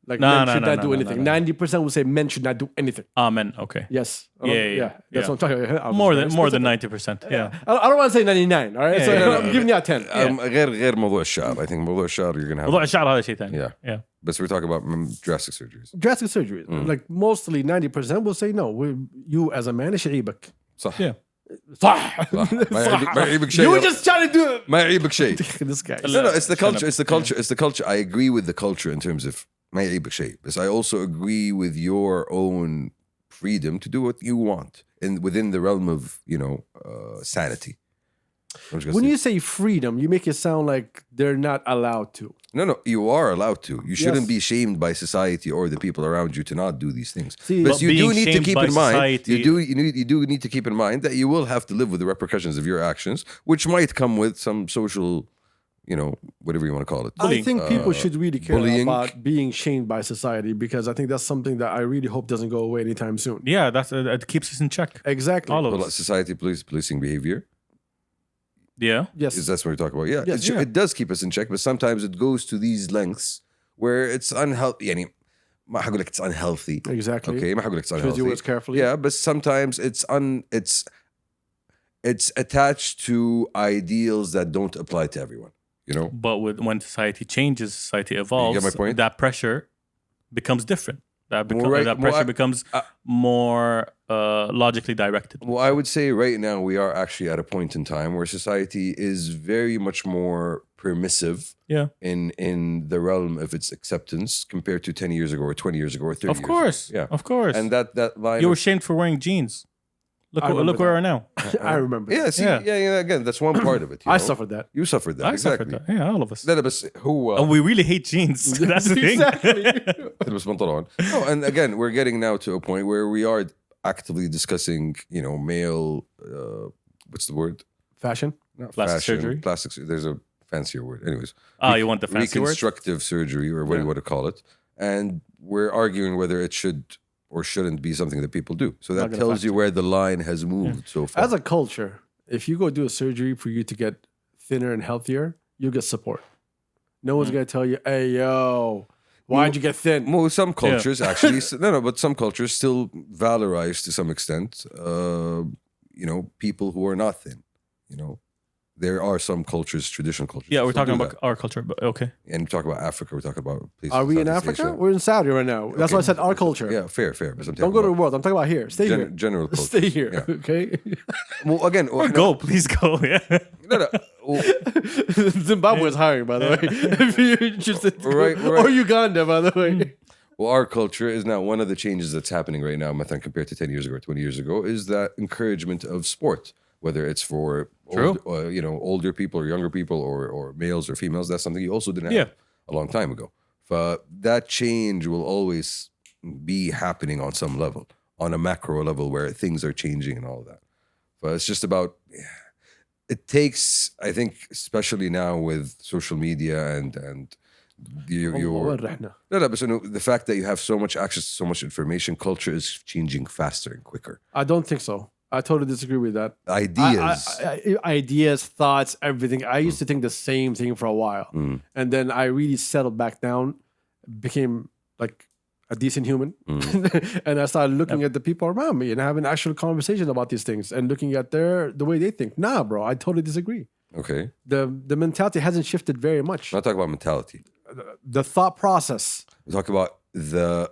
Like men should not do anything. 90% will say men should not do anything. Amen. Okay. Yes. Yeah. That's what I'm talking about. More than 90%. Yeah. I don't want to say 99, all right? So Yeah. I'm giving you a 10. غير موضوع الشعر. I think موضوع الشعر you're gonna have. موضوع الشعر هذا شيء ثاني. Yeah. Yeah. But we're talking about drastic surgeries. Drastic surgery. Like mostly 90% will say no. You as a man, ايش يعيبك؟ صح. Yeah. صح. ما يعيبك شيء. You were just trying to do it. ما يعيبك شيء. This guy. No, it's the culture. It's the culture. It's the culture. I agree with the culture in terms of ما يعيبك شيء. But I also agree with your own freedom to do what you want within the realm of, you know, sanity. When you say freedom, you make it sound like they're not allowed to. No, you are allowed to. You shouldn't Yes. be shamed by society or the people around you to not do these things. See, but But you do being need to shamed keep by in mind. society- You do need to keep in mind that you will have to live with the repercussions of your actions, which might come with some social, you know, whatever you want to call it. I think people should really care bullying. about being shamed by society because I think that's something that I really hope doesn't go away anytime soon. Yeah, that's it keeps us in check. Exactly. All of Well, us. society policing behavior. Yeah. Yes. Is that's what we're talking about? Yeah, Yes, it does keep us in check, but sometimes it goes to these lengths where it's unhealthy. يعني ما حقول لك it's unhealthy. Exactly. Okay, ما حقول لك it's Choose your unhealthy. words carefully. Yeah, but sometimes it's attached to ideals that don't apply to everyone. You know, But when society changes, society evolves, my point? that pressure becomes different. That More pressure becomes more logically directed. well, I would say right now we are actually at a point in time where society is very much more permissive. Yeah. In the realm of its acceptance compared to 10 years ago or 20 years ago or 30 Of years course. ago. Yeah. Of course. And that line you were of- shamed for wearing jeans. Look I remember look where we are now. I remember. Yeah, see, Yeah. yeah, again, that's one part of it. you I know? suffered that. You suffered that. I exactly. suffered that. Yeah, all of us. لا لا بس هو And we really hate jeans. That's the thing. تلبس بنطلون. No, and again, we're getting now to a point where we are actively discussing, you know, male, what's the word? Fashion. Not Plastic fashion, surgery? Plastic. There's a fancier word. Anyways, You want the fancy word? reconstructive surgery, or what do you want to call it? And we're arguing whether it should or shouldn't be something that people do. So that gonna tells fact you where the line has moved so far. As a culture, if you go do a surgery for you to get thinner and healthier, you get support. No one's gonna tell you, "Hey, yo, why'd you get thin?" Well, some cultures actually, but some cultures still valorize to some extent, people who are not thin. There are some cultures, traditional cultures. Yeah, we're still talking do about that. our culture, but okay. And we talk about Africa. We talk about places. Are we in Southeast Africa? Asia. We're in Saudi right now. That's why I said our culture. Yeah, fair. But I'm Don't go to the world. I'm talking about here. Stay here. general culture. Stay here. Yeah. Okay. Well, again, Go, please go. Yeah. no. Well, Zimbabwe is hiring, by the way. If you're interested, Right. or Uganda, by the way. Well, our culture is now one of the changes that's happening right now, Mathan, compared to 10 years ago or 20 years ago, is that encouragement of sport, whether it's for older people or younger people or males or females. That's something you also didn't have a long time ago. But that change will always be happening on some level, on a macro level where things are changing and all of that. But it's just about, it takes, I think, especially now with social media and the fact that you have so much access to so much information, culture is changing faster and quicker. I don't think so. I totally disagree with that. Ideas, thoughts, everything. I used to think the same thing for a while. And then I really settled back down, became like a decent human. And I started looking at the people around me and having actual conversations about these things and looking at the way they think. Nah, bro, I totally disagree. Okay. The mentality hasn't shifted very much. I'm not talking about mentality. The thought process. We talk about the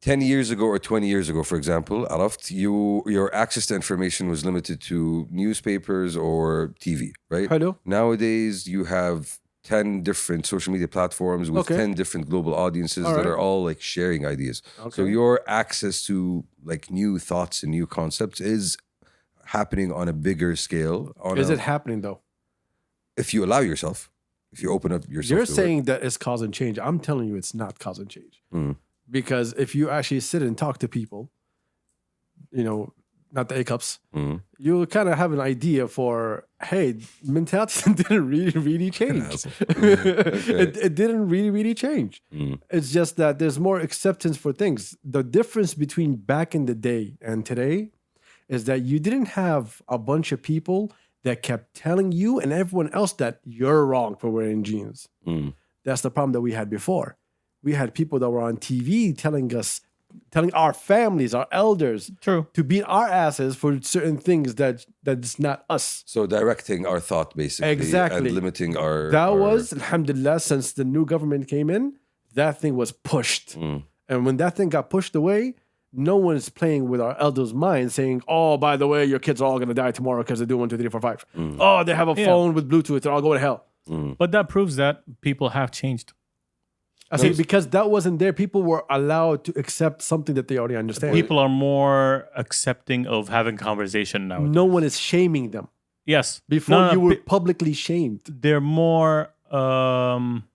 10 years ago or 20 years ago, for example, your access to information was limited to newspapers or TV, right? Hello. Nowadays, you have 10 different social media platforms with 10 different global audiences that are all like sharing ideas. Okay. So your access to like new thoughts and new concepts is happening on a bigger scale. Is it happening though? If you allow yourself, if you open up yourself. You're saying that it's causing change. I'm telling you it's not causing change. Because if you actually sit and talk to people, not the A-cups, you kind of have an idea for, hey, mentality didn't really change. It didn't really change. It's just that there's more acceptance for things. The difference between back in the day and today is that you didn't have a bunch of people that kept telling you and everyone else that you're wrong for wearing jeans. That's the problem that we had before. We had people that were on TV telling our families, our elders, to beat our asses for certain things that's not us. So directing our thought, basically. Exactly. And limiting our... was, alhamdulillah, since the new government came in, that thing was pushed. And when that thing got pushed away, no one is playing with our elders' minds saying, oh, by the way, your kids are all going to die tomorrow because they do 1, 2, 3, 4, 5. Oh, they have a phone with Bluetooth. They're all going to hell. But that proves that people have changed. I say because that wasn't there, people were allowed to accept something that they already understand. People are more accepting of having conversation now. No one is shaming them. Yes. Before you were publicly shamed. They're more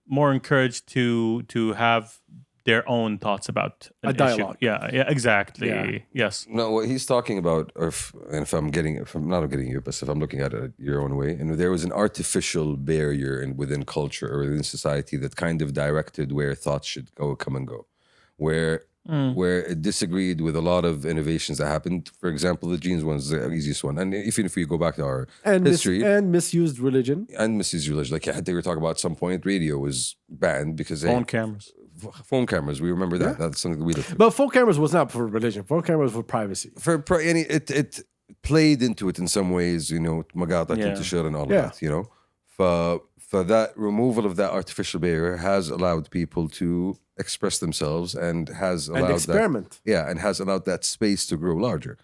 encouraged to have their own thoughts about a dialogue. Issue. Yeah, exactly. Yeah. Yes. No, what he's talking about, if I'm not getting you, but if I'm looking at it your own way, and there was an artificial barrier within culture or within society that kind of directed where thoughts should come and go, where it disagreed with a lot of innovations that happened. For example, the jeans one's the easiest one, and even if we go back to our history and misused religion, like they were talking about at some point, radio was banned because phone cameras. We remember that. That's something we looked at. But phone cameras was not for religion. Phone cameras were privacy. It played into it in some ways, magata intishar and all of that, For that removal of that artificial barrier has allowed people to express themselves and has allowed experiment. And has allowed that space to grow larger.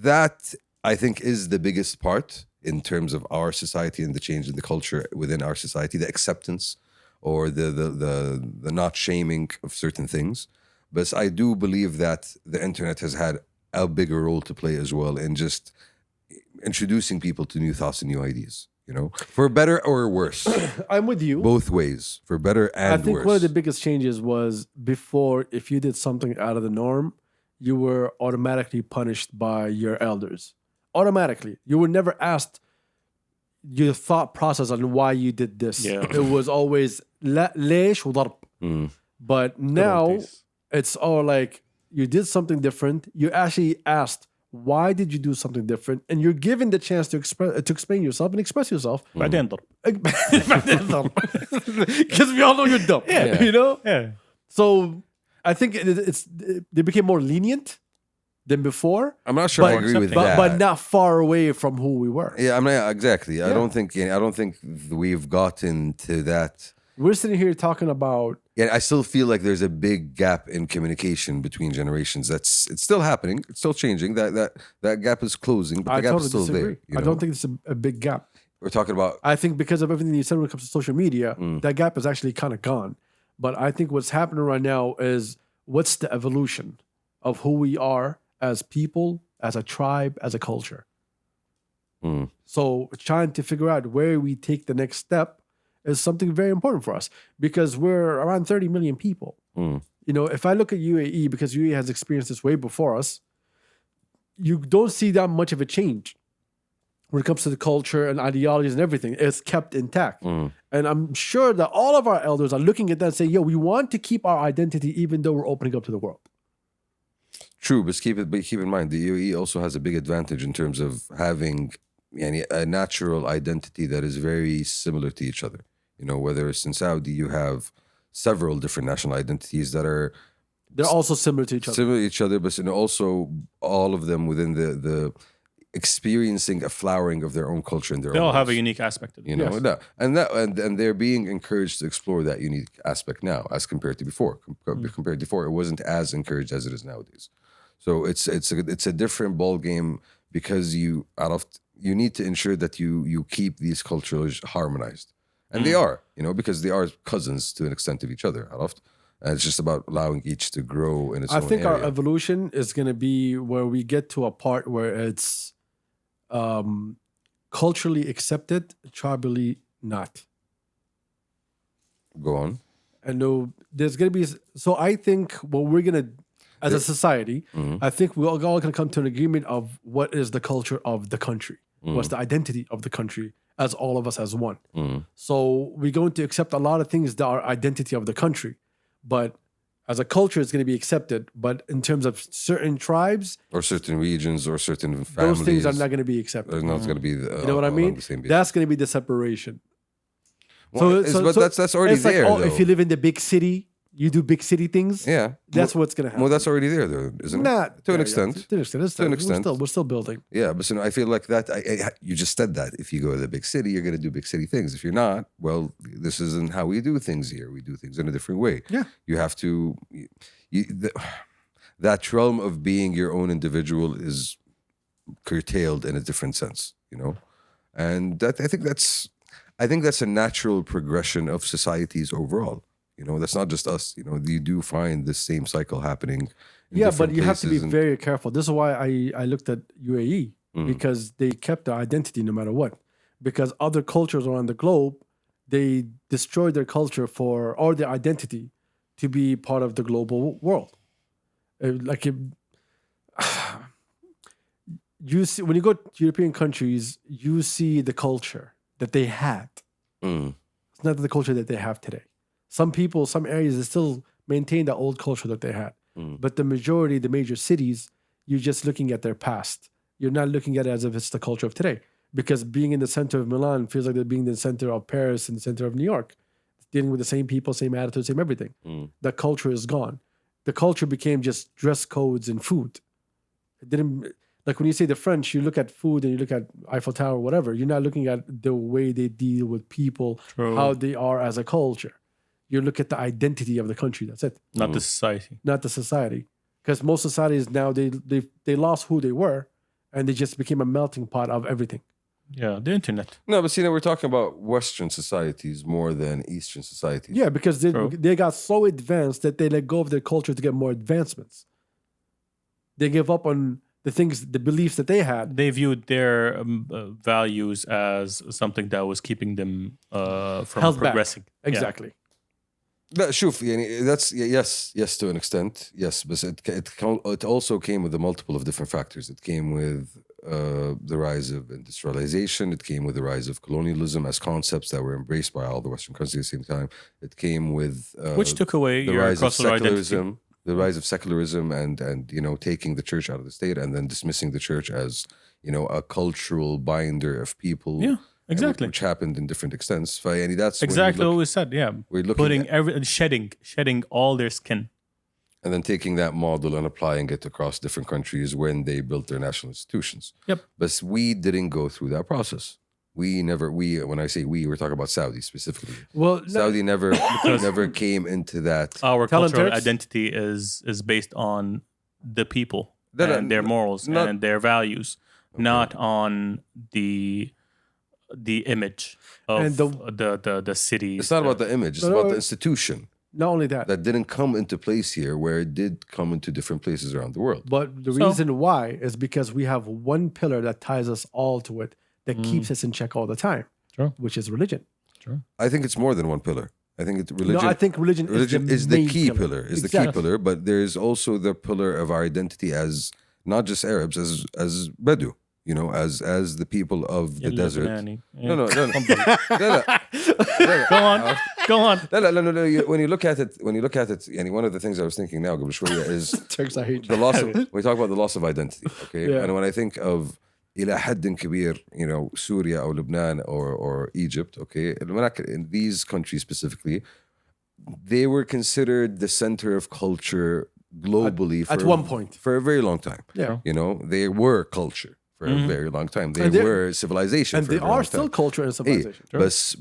That, I think, is the biggest part in terms of our society and the change in the culture within our society, the acceptance or the not shaming of certain things. But I do believe that the internet has had a bigger role to play as well in just introducing people to new thoughts and new ideas, for better or worse. I'm with you. Both ways, for better and worse. I think one of the biggest changes was before, if you did something out of the norm, you were automatically punished by your elders. Automatically. You were never asked your thought process on why you did this. It was always ليش وضرب. But now it's all like you did something different. You actually asked, why did you do something different? And you're given the chance to explain yourself and express yourself. بعدين ضرب. Because we all know you're dumb. Yeah. You know? Yeah. So I think they became more lenient than before. I'm not sure I agree with that. But not far away from who we were. Yeah, I'm not exactly. I Yeah. don't think we've gotten to that. We're sitting here talking about. Yeah, I still feel like there's a big gap in communication between generations. It's still happening. It's still changing. That gap is closing, but the I gap totally is still disagree. there. You I know? don't think it's a big gap. We're talking about. I think because of everything you said when it comes to social media, that gap is actually kind of gone. But I think what's happening right now is what's the evolution of who we are as people, as a tribe, as a culture. So trying to figure out where we take the next step is something very important for us because we're around 30 million people. You know, if I look at UAE, because UAE has experienced this way before us, you don't see that much of a change when it comes to the culture and ideologies and everything. It's kept intact. And I'm sure that all of our elders are looking at that and saying, yo, we want to keep our identity even though we're opening up to the world. True, but keep in mind, the UAE also has a big advantage in terms of having a natural identity that is very similar to each other. You know, whether it's in Saudi, you have several different national identities that are They're also similar to each other. similar to each other, but also all of them within the experiencing a flowering of their own culture and their They own all have a lives. unique aspect to them. You know, Yes. and they're being encouraged to explore that unique aspect now, as compared to before. Compared to before, it wasn't as encouraged as it is nowadays. So it's a different ball game because you need to ensure that you keep these cultures harmonized, and they are, you know, because they are cousins to an extent of each other. And it's just about allowing each to grow in its own I think our area. evolution is going to be where we get to a part where it's culturally accepted, tribally not. Go on. And no, there's going to be. So I think what we're going to, as a society, I think we're all going to come to an agreement of what is the culture of the country, what's the identity of the country, as all of us as one. So we're going to accept a lot of things that are identity of the country, but as a culture, it's going to be accepted. But in terms of certain tribes, Or certain regions or certain families, those things are not going to be accepted. they're not going to be. You know what I along mean? the same page. That's going to be the separation. Well, but that's already it's like, there. oh, though. if you live in the big city, you do big city things. Yeah, That's what's going to happen. well, that's already there, though, isn't it? Not To an yeah, extent. To an extent. To an extent. We're still building. Yeah, but I feel like that. You just said that if you go to the big city, you're going to do big city things. If you're not, well, this isn't how we do things here. We do things in a different way. Yeah. You have to. That realm of being your own individual is curtailed in a different sense, you know, and that I think that's a natural progression of societies overall. You know, that's not just us. You know, you do find this same cycle happening. In Yeah, but different you have to be places and- very careful. This is why I looked at UAE because they kept their identity no matter what. Because other cultures around the globe, they destroyed their culture or their identity to be part of the global world. You see, when you go to European countries, you see the culture that they had. It's not the culture that they have today. Some people, some areas, they still maintain the old culture that they had. But the majority, the major cities, you're just looking at their past. You're not looking at it as if it's the culture of today. Because being in the center of Milan feels like they're being in the center of Paris and the center of New York. Dealing with the same people, same attitude, same everything. The culture is gone. The culture became just dress codes and food. It didn't, like when you say the French, you look at food and you look at Eiffel Tower, whatever. You're not looking at the way they deal with people, how they are as a culture. You look at the identity of the country. That's it. Not the society. Not the society. Because most societies now, they lost who they were and they just became a melting pot of everything. Yeah, the internet. No, but see, now we're talking about Western societies more than Eastern societies. Yeah, because True. they got so advanced that they let go of their culture to get more advancements. They give up on the things, the beliefs that they had. They viewed their values as something that was keeping them from Held back. progressing. Yeah. Exactly. لا شوف يعني that's yes to an extent yes but it also came with a multiple of different factors. It came with the rise of industrialization. It came with the rise of colonialism as concepts that were embraced by all the Western countries at the same time. It came with Which took away the your rise of cultural identity. secularism. The rise of secularism and taking the church out of the state and then dismissing the church as a cultural binder of people. Yeah, exactly. Which happened in different extents. That's exactly what we said. Yeah, we're looking putting shedding all their skin, and then taking that model and applying it across different countries when they built their national institutions. Yep. But we didn't go through that process. When I say we, we're talking about Saudi specifically. Well, Saudi never came into that. Our Talent cultural Turks? identity is based on the people No, and their morals not- and their values, not on the image of And the cities. It's not about the image. It's No, about no. the institution not only that, that didn't come into place here, where it did come into different places around the world. but the So- reason why is because we have one pillar that ties us all to it, that keeps us in check all the time, Sure. which is religion. I think it's more than one pillar. I think it's religion. No, I think religion is the main key pillar. Is the key Exactly. pillar, but there's also the pillar of our identity as not just Arabs, as Bedu, as the people of the desert. Lebanese. Yeah. No. Go on. No. When you look at it, and one of the things I was thinking now, قبل شوية, is Turks, I hate the you. loss of, we talk about the loss of identity, okay? Yeah. And when I think of إلى حد كبير, Syria or Lebanon or Egypt, okay? In these countries specifically, they were considered the center of culture globally at one point. for a very long time. Yeah. They were culture for a very long time. They And they- were civilization And for they a very long are still time. culture and civilization.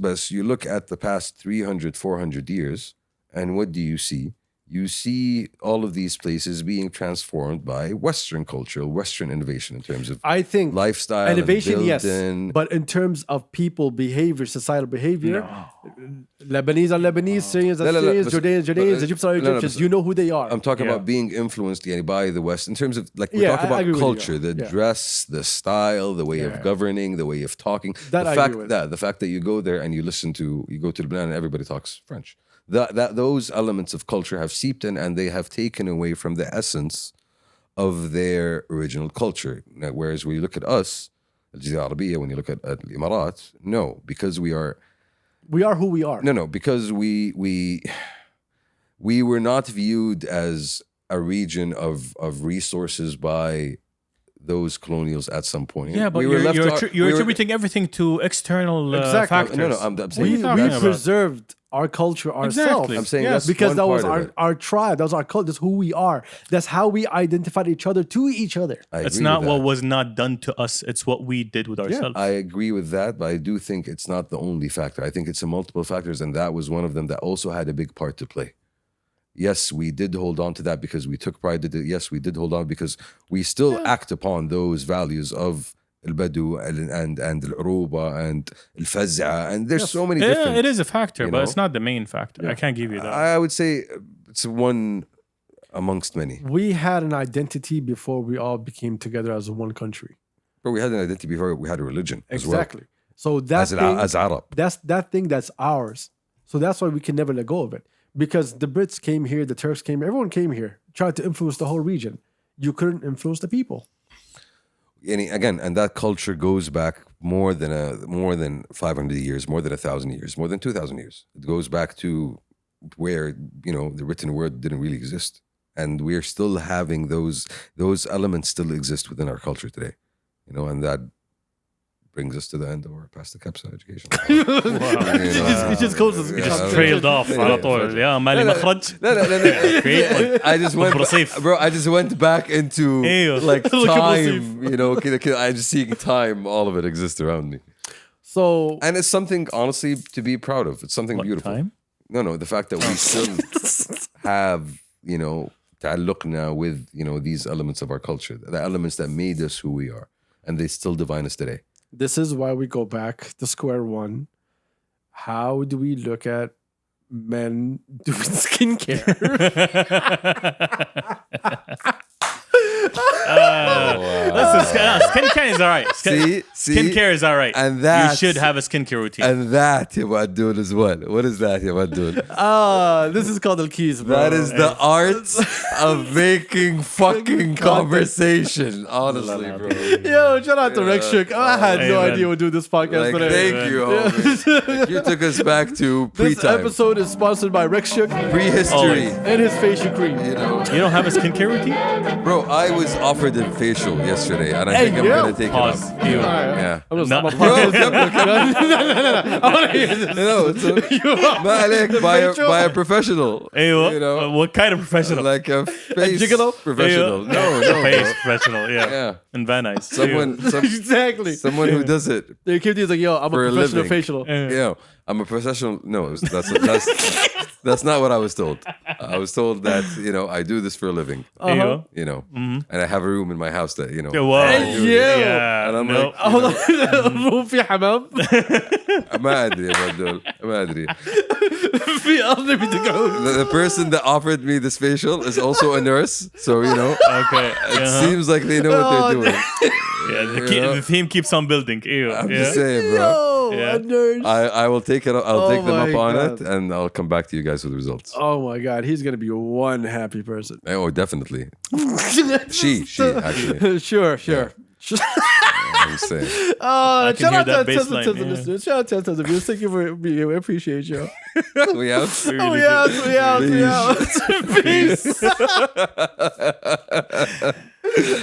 But you look at the past 300, 400 years, and what do you see? You see all of these places being transformed by Western culture, Western innovation in terms of I think lifestyle, innovation, and yes, building. but in terms of people behavior, societal behavior, Lebanese are Lebanese, Syrians are No, no, no, Syrians, but- Jordanians, Jordanians, but- Egyptians are no, no, Egyptians. but- You know who they are. I'm talking Yeah. about being influenced by the West in terms of we're Yeah, talking I agree about with you. culture, the Yeah. dress, the style, the way Yeah. of governing, the way of talking. That the I fact agree with. that the fact that you go there and you go to Lebanon and everybody talks French. That those elements of culture have seeped in and they have taken away from the essence of their original culture. Now, whereas when you look at us, Al Jazeera Arabiya, when you look at the Emirat, no, because we are who we are. no, because we were not viewed as a region of resources by those colonials at some point. Yeah, but we were left you're attributing everything to external Exactly. factors. No, I'm What are saying you We talking about? preserved our culture ourselves. Exactly. I'm saying Yes, that's Because one that was part of it. our tribe. That was our culture. That's who we are. That's how we identified each other to each other. I It's agree not with what that. was not done to us. It's what we did with ourselves. I agree with that, but I do think it's not the only factor. I think it's a multiple factors, and that was one of them that also had a big part to play. Yes, we did hold on to that because we took pride in it. Yes, we did hold on because we still act upon those values of al-Badu and al-Uruba and al-Faz'a, and there's so many different. Yeah, it is a factor, you but know? it's not the main factor. I can't give you that. I would say it's one amongst many. We had an identity before we all became together as one country. But we had an identity before we had a religion Exactly. So as that well. thing, As Arab. that's that thing that's ours. So that's why we can never let go of it. Because the Brits came here, the Turks came, everyone came here, tried to influence the whole region. You couldn't influence the people. And that culture goes back more than 500 years, more than 1,000 years, more than 2,000 years. It goes back to where the written word didn't really exist, and we're still having those elements still exist within our culture today, and that brings us to the end or past the Kabsa education. He just goes to You just trailed off على طول. Yeah, مالي مخرج. No. Create one. I just went, بالرصيف. bro. I just went back into Ew. like Look at time. I'm just seeing time. All of it exists around me, So and it's something honestly to be proud of. It's something beautiful. Time? No, the fact that we still have تعلقنا with these elements of our culture, the elements that made us who we are, and they still define us today. this is why we go back to square one. How do we look at men doing skincare? Listen, skincare is all right. See? Skincare is all right. And that you should have a skincare routine. And that you want doing is what? What is that you want doing? This is called Al-Keys, bro. That is the art of making fucking conversation. Honestly, bro. Yo, shout out to RexChouk. I had no man. idea we'd do this podcast Like, today. thank you, homie. Like, you took us back to This pre-time, episode is sponsored by RexChouk prehistory. and his facial cream. You know, You don't have a skincare routine? bro, I was offered a facial yesterday, and I Hey, think I'm yo. gonna take Pause. it up. Ew. Yeah. I'm just, No. I'm a podcast. I want to hear this. No, it's ما عليك, by a professional. Ew. You know, What kind of professional? like a face gigolo? professional. Ew. No, Face professional, yeah. Yeah. And Van Nuys. Exactly. someone who does it. The kid is like, yo, I'm a For a professional living. facial. You know, I'm a professional. No, that's not what I was told. I was told that I do this for a living. Ew. And I have a room in my house that Whoa. yeah. Yeah. And I'm no. like, hold on. روم في حمام ما أدري يا بدول ما أدري. في أرض بتقعد. The person that offered me this facial is also a nurse, so Okay. it seems like they know what they're doing. Yeah, the theme keeps on building. Ew. I'm yeah. just saying, bro. Yo, Yeah. a nurse. I will take it. I'll Oh take them my up on God. it, and I'll come back to you guys with the results. Oh my God, he's gonna be one happy person. Oh, definitely. She actually. Sure. I'm just saying. can Shout hear out to that bass tons line, of yeah. listeners. Shout out to tons of viewers. Thank you for being. We appreciate you. We out. We out. Peace.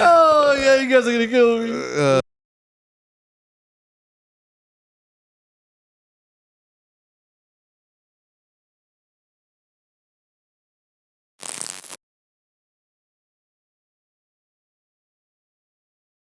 Oh yeah, you guys are gonna kill me.